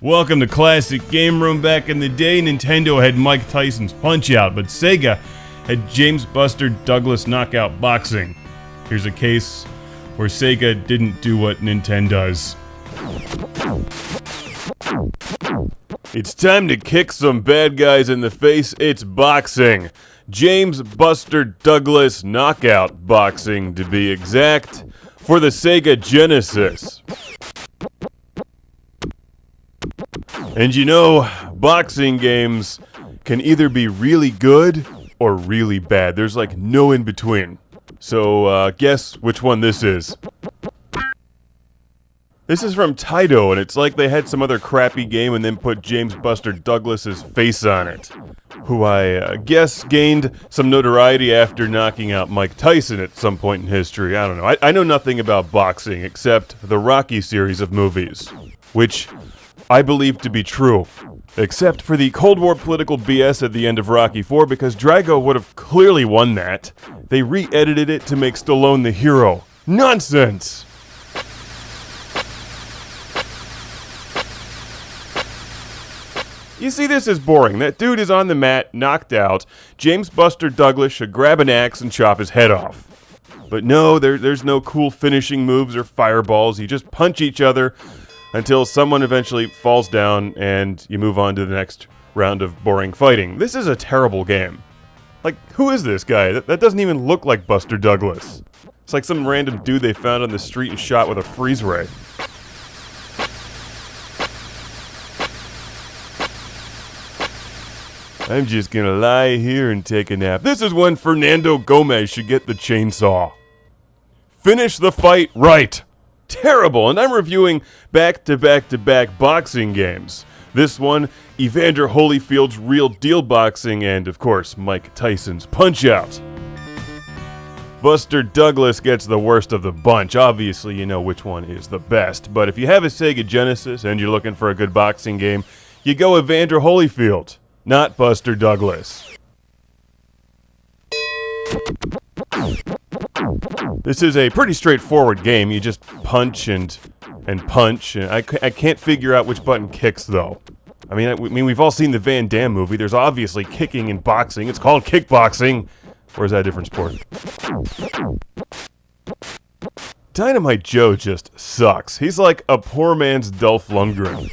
Welcome to Classic Game Room. Back in the day, Nintendo had Mike Tyson's Punch-Out, but Sega had James "Buster" Douglas Knockout Boxing. Here's a case where Sega didn't do what Nintendo does. It's time to kick some bad guys in the face. It's boxing. James "Buster" Douglas Knockout Boxing, to be exact, for the Sega Genesis. And you know, boxing games can either be really good or really bad. There's like no in between. So, guess which one this is. This is from Taito, and it's like they had some other crappy game and then put James "Buster" Douglas's face on it. Who I guess gained some notoriety after knocking out Mike Tyson at some point in history. I don't know. I know nothing about boxing except the Rocky series of movies, which I believe to be true, except for the Cold War political BS at the end of Rocky IV, because Drago would have clearly won that. They re-edited it to make Stallone the hero. Nonsense! You see, this is boring. That dude is on the mat, knocked out. James "Buster" Douglas should grab an axe and chop his head off. But no, there's no cool finishing moves or fireballs. You just punch each other until someone eventually falls down and you move on to the next round of boring fighting. This is a terrible game. Like, who is this guy? That doesn't even look like Buster Douglas. It's like some random dude they found on the street and shot with a freeze ray. I'm just gonna lie here and take a nap. This is when Fernando Gomez should get the chainsaw. Finish the fight right. Terrible, and I'm reviewing back-to-back-to-back boxing games. This one, Evander Holyfield's Real Deal Boxing, and of course, Mike Tyson's Punch-Out. Buster Douglas gets the worst of the bunch. Obviously, you know which one is the best, but if you have a Sega Genesis and you're looking for a good boxing game, you go Evander Holyfield, not Buster Douglas. This is a pretty straightforward game. You just punch and punch. And I can't figure out which button kicks, though. I mean, we've all seen the Van Damme movie. There's obviously kicking in boxing. It's called kickboxing. Or is that a different sport? Dynamite Joe just sucks. He's like a poor man's Dolph Lundgren.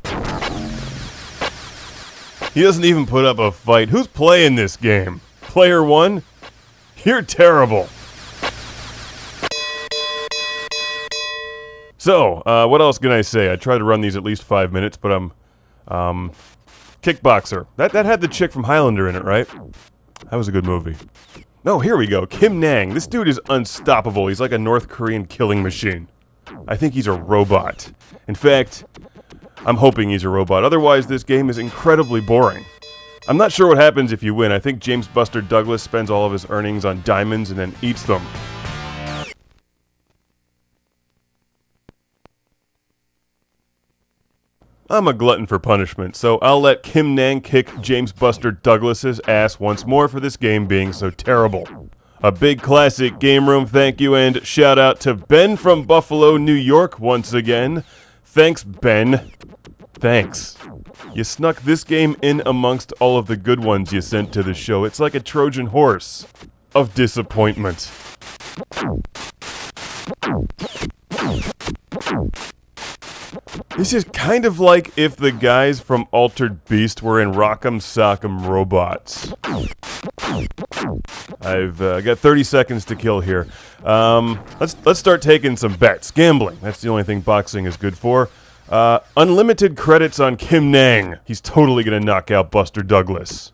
He doesn't even put up a fight. Who's playing this game? Player 1? You're terrible. So, what else can I say? I try to run these at least 5 minutes, but I'm, Kickboxer. That had the chick from Highlander in it, right? That was a good movie. Oh, here we go. Kim Nang. This dude is unstoppable. He's like a North Korean killing machine. I think he's a robot. In fact, I'm hoping he's a robot. Otherwise, this game is incredibly boring. I'm not sure what happens if you win. I think James "Buster" Douglas spends all of his earnings on diamonds and then eats them. I'm a glutton for punishment, so I'll let Kim Nang kick James "Buster" Douglas's ass once more for this game being so terrible. A big Classic Game Room thank you and shout out to Ben from Buffalo, New York once again. Thanks, Ben. Thanks. You snuck this game in amongst all of the good ones you sent to the show. It's like a Trojan horse of disappointment. This is kind of like if the guys from Altered Beast were in Rock'em Sock'em Robots. I've got 30 seconds to kill here. Let's start taking some bets. Gambling. That's the only thing boxing is good for. Unlimited credits on Kim Nang. He's totally gonna knock out Buster Douglas.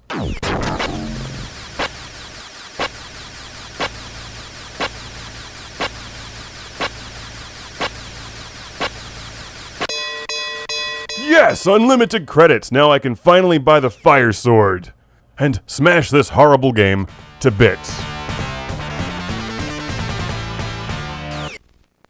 Yes, unlimited credits. Now I can finally buy the fire sword and smash this horrible game to bits.